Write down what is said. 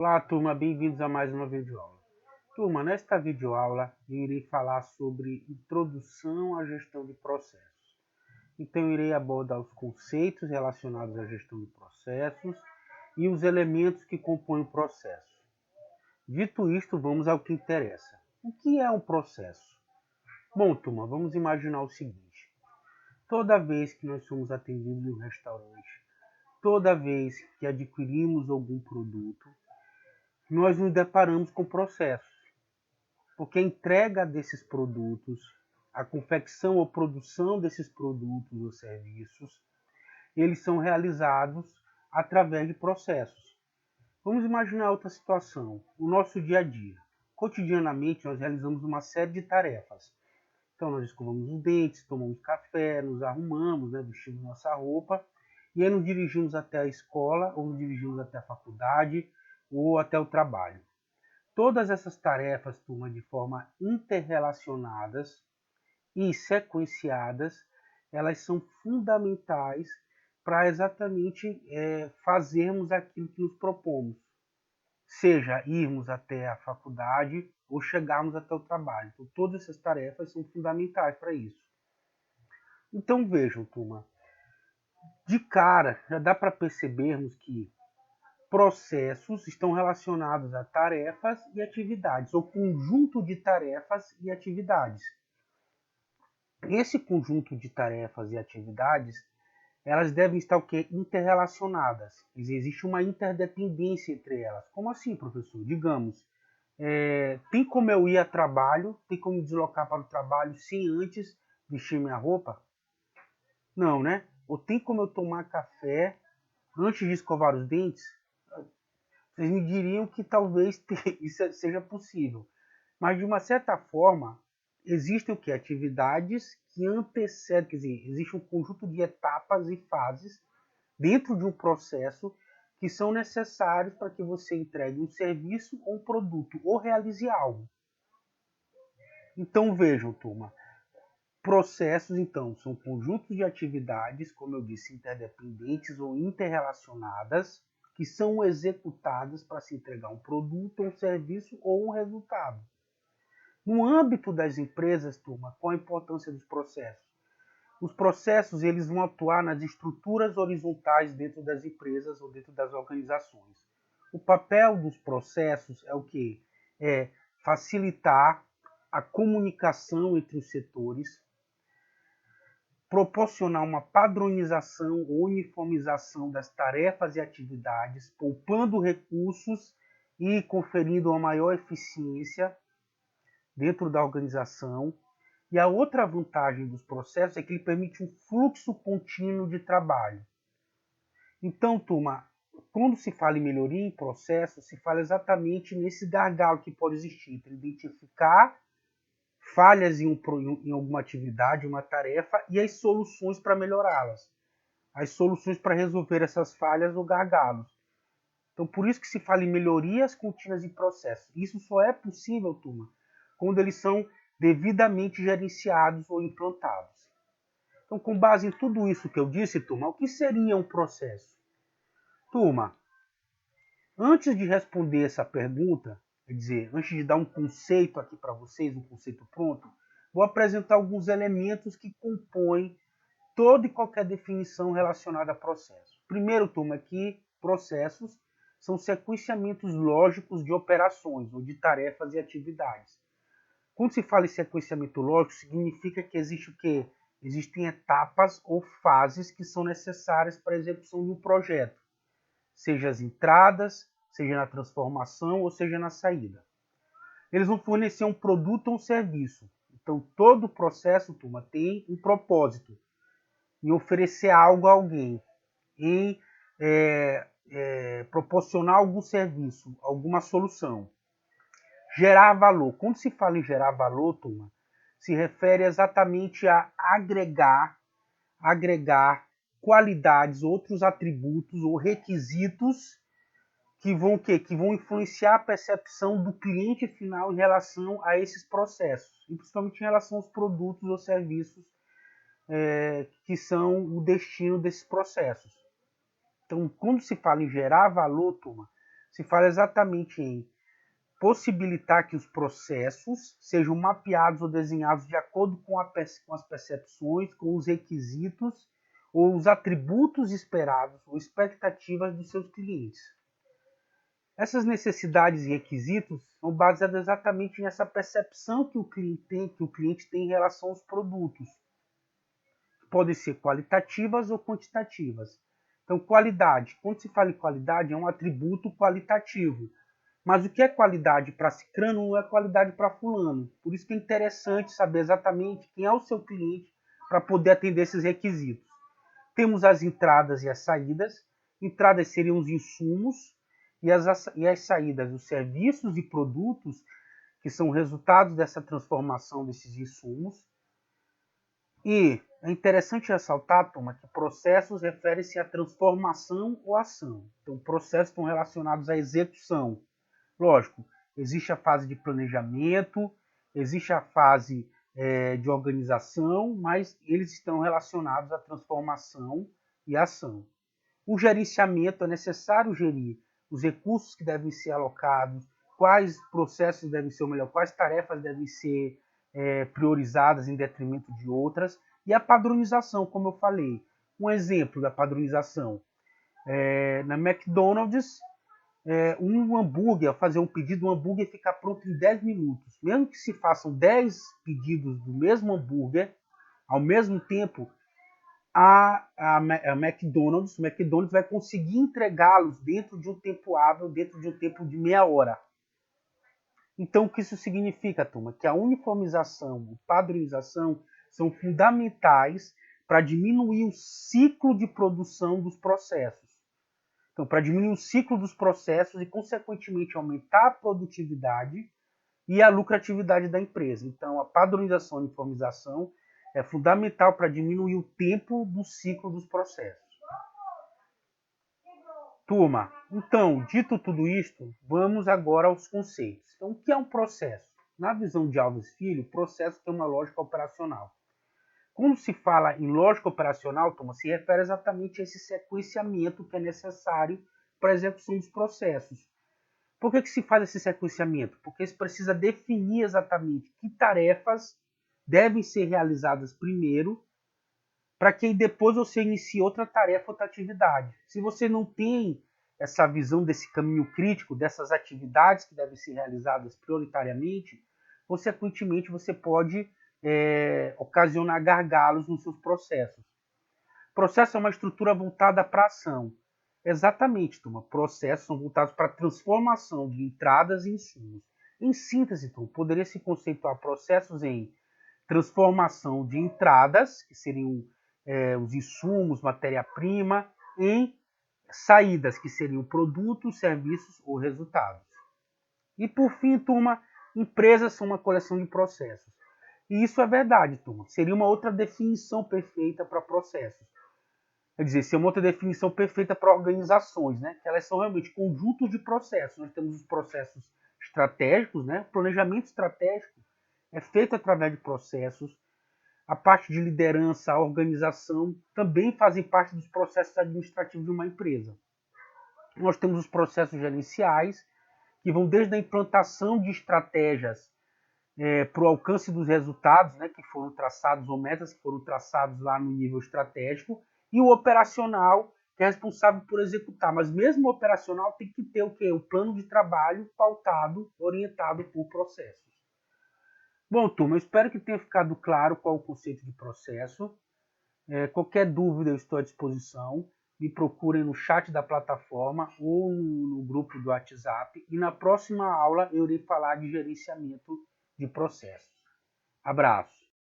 Olá, turma, bem-vindos a mais uma videoaula. Turma, nesta videoaula eu irei falar sobre introdução à gestão de processos. Então, eu irei abordar os conceitos relacionados à gestão de processos e os elementos que compõem o processo. Dito isto, vamos ao que interessa. O que é um processo? Bom, turma, vamos imaginar o seguinte. Toda vez que nós somos atendidos em um restaurante, toda vez que adquirimos algum produto, nós nos deparamos com processos, porque a entrega desses produtos, a confecção ou produção desses produtos ou serviços, eles são realizados através de processos. Vamos imaginar outra situação, o nosso dia a dia. Cotidianamente, nós realizamos uma série de tarefas. Então, nós escovamos os dentes, tomamos café, nos arrumamos, vestimos nossa roupa, e aí nos dirigimos até a escola, ou nos dirigimos até a faculdade, ou até o trabalho. Todas essas tarefas, turma, de forma interrelacionadas e sequenciadas, elas são fundamentais para exatamente fazermos aquilo que nos propomos, seja irmos até a faculdade ou chegarmos até o trabalho. Então, todas essas tarefas são fundamentais para isso. Então, vejam, turma, de cara já dá para percebermos que processos estão relacionados a tarefas e atividades, ou conjunto de tarefas e atividades. Esse conjunto de tarefas e atividades, elas devem estar o quê? Interrelacionadas. Existe uma interdependência entre elas. Como assim, professor? Digamos, tem como eu ir a trabalho, tem como me deslocar para o trabalho sem antes vestir minha roupa? Não, né? Ou tem como eu tomar café antes de escovar os dentes? Vocês me diriam que talvez isso seja possível. Mas, de uma certa forma, existem o que? Atividades que antecedem, quer dizer, existe um conjunto de etapas e fases dentro de um processo que são necessários para que você entregue um serviço ou um produto ou realize algo. Então, vejam, turma, processos, então, são conjuntos de atividades, como eu disse, interdependentes ou interrelacionadas, que são executadas para se entregar um produto, um serviço ou um resultado. No âmbito das empresas, turma, qual a importância dos processos? Os processos eles vão atuar nas estruturas horizontais dentro das empresas ou dentro das organizações. O papel dos processos é o quê? É facilitar a comunicação entre os setores, proporcionar uma padronização ou uniformização das tarefas e atividades, poupando recursos e conferindo uma maior eficiência dentro da organização. E a outra vantagem dos processos é que ele permite um fluxo contínuo de trabalho. Então, turma, quando se fala em melhoria em processo, se fala exatamente nesse gargalo que pode existir entre identificar falhas em alguma atividade, uma tarefa, e as soluções para melhorá-las. As soluções para resolver essas falhas ou gargalos. Então, por isso que se fala em melhorias contínuas em processos. Isso só é possível, turma, quando eles são devidamente gerenciados ou implantados. Então, com base em tudo isso que eu disse, turma, o que seria um processo? Turma, antes de responder essa pergunta, quer dizer, antes de dar um conceito aqui para vocês, um conceito pronto, vou apresentar alguns elementos que compõem toda e qualquer definição relacionada a processo. Primeiro, turma, que processos são sequenciamentos lógicos de operações ou de tarefas e atividades. Quando se fala em sequenciamento lógico, significa que existe o quê? Existem etapas ou fases que são necessárias para a execução de um projeto, seja as entradas, seja na transformação ou seja na saída. Eles vão fornecer um produto ou um serviço. Então, todo o processo, turma, tem um propósito em oferecer algo a alguém, em proporcionar algum serviço, alguma solução. Gerar valor. Quando se fala em gerar valor, turma, se refere exatamente a agregar qualidades, outros atributos ou requisitos que vão influenciar a percepção do cliente final em relação a esses processos, e principalmente em relação aos produtos ou serviços que são o destino desses processos. Então, quando se fala em gerar valor, turma, se fala exatamente em possibilitar que os processos sejam mapeados ou desenhados de acordo com as percepções, com os requisitos ou os atributos esperados ou expectativas dos seus clientes. Essas necessidades e requisitos são baseadas exatamente nessa percepção que o cliente tem em relação aos produtos. Podem ser qualitativas ou quantitativas. Então, qualidade. Quando se fala em qualidade, é um atributo qualitativo. Mas o que é qualidade para Cicrano não é qualidade para Fulano. Por isso que é interessante saber exatamente quem é o seu cliente para poder atender esses requisitos. Temos as entradas e as saídas. Entradas seriam os insumos e as saídas, os serviços e produtos que são resultados dessa transformação desses insumos. E é interessante ressaltar, Toma, que processos referem-se à transformação ou ação. Então, processos estão relacionados à execução. Lógico, existe a fase de planejamento, existe a fase de organização, mas eles estão relacionados à transformação e ação. O gerenciamento é necessário gerir os recursos que devem ser alocados, quais processos devem ser, ou melhor, quais tarefas devem ser priorizadas em detrimento de outras, e a padronização, como eu falei. Um exemplo da padronização. Na McDonald's, um hambúrguer, fazer um pedido, um hambúrguer fica pronto em 10 minutos. Mesmo que se façam 10 pedidos do mesmo hambúrguer, ao mesmo tempo, a McDonald's vai conseguir entregá-los dentro de um tempo hábil, dentro de um tempo de meia hora. Então, o que isso significa, turma? Que a uniformização e padronização são fundamentais para diminuir o ciclo de produção dos processos. Então, para diminuir o ciclo dos processos e, consequentemente, aumentar a produtividade e a lucratividade da empresa. Então, a padronização e uniformização é fundamental para diminuir o tempo do ciclo dos processos. Turma, então, dito tudo isto, vamos agora aos conceitos. Então, o que é um processo? Na visão de Alves Filho, o processo tem uma lógica operacional. Quando se fala em lógica operacional, Turma, se refere exatamente a esse sequenciamento que é necessário para a execução dos processos. Por que se faz esse sequenciamento? Porque se precisa definir exatamente que tarefas devem ser realizadas primeiro, para que depois você inicie outra tarefa, outra atividade. Se você não tem essa visão desse caminho crítico, dessas atividades que devem ser realizadas prioritariamente, consequentemente você pode ocasionar gargalos nos seus processos. Processo é uma estrutura voltada para a ação. Exatamente, turma. Processos são voltados para a transformação de entradas e insumos. Em síntese, turma, poderia se conceituar processos em transformação de entradas, que seriam os insumos, matéria-prima, em saídas, que seriam produtos, serviços ou resultados. E por fim, turma, empresas são uma coleção de processos. E isso é verdade, turma. Seria uma outra definição perfeita para processos. Quer dizer, seria uma outra definição perfeita para organizações, né? Que elas são realmente conjuntos de processos. Nós temos os processos estratégicos, né? O planejamento estratégico é feito através de processos. A parte de liderança, a organização, também fazem parte dos processos administrativos de uma empresa. Nós temos os processos gerenciais, que vão desde a implantação de estratégias para o alcance dos resultados, né, que foram traçados, ou metas que foram traçados lá no nível estratégico, e o operacional, que é responsável por executar. Mas mesmo o operacional tem que ter o quê? O plano de trabalho pautado, orientado por processos. Bom, turma, eu espero que tenha ficado claro qual o conceito de processo. Qualquer dúvida eu estou à disposição. Me procurem no chat da plataforma ou no grupo do WhatsApp. E na próxima aula eu irei falar de gerenciamento de processos. Abraço.